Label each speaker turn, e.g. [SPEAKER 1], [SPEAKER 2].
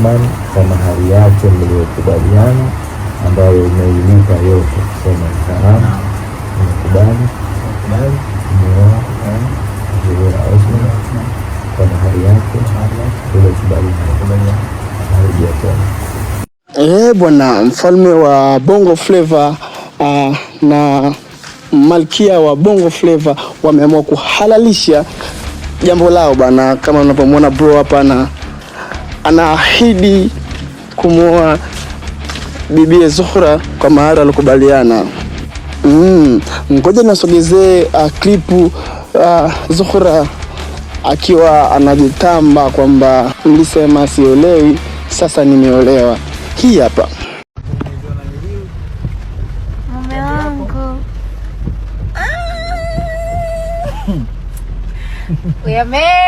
[SPEAKER 1] Osman kwa mahari yake mliyokubaliana, ambayo imeilipa yote, kusema salamu nimekubali kumwoa Zuhura Osman kwa mahari yake iliyokubaliana.
[SPEAKER 2] Bwana mfalme wa Bongo Flava na malkia wa Bongo Flava wameamua kuhalalisha jambo lao bana. Kama unapomwona bro hapa anaahidi kumwoa bibi Zuhura kwa mahari alikubaliana. Ngoja nasogezee klipu Zuhura akiwa anajitamba kwamba mlisema siolewi, sasa nimeolewa. Hii hapa.
[SPEAKER 3] Mume wangu. Uyame.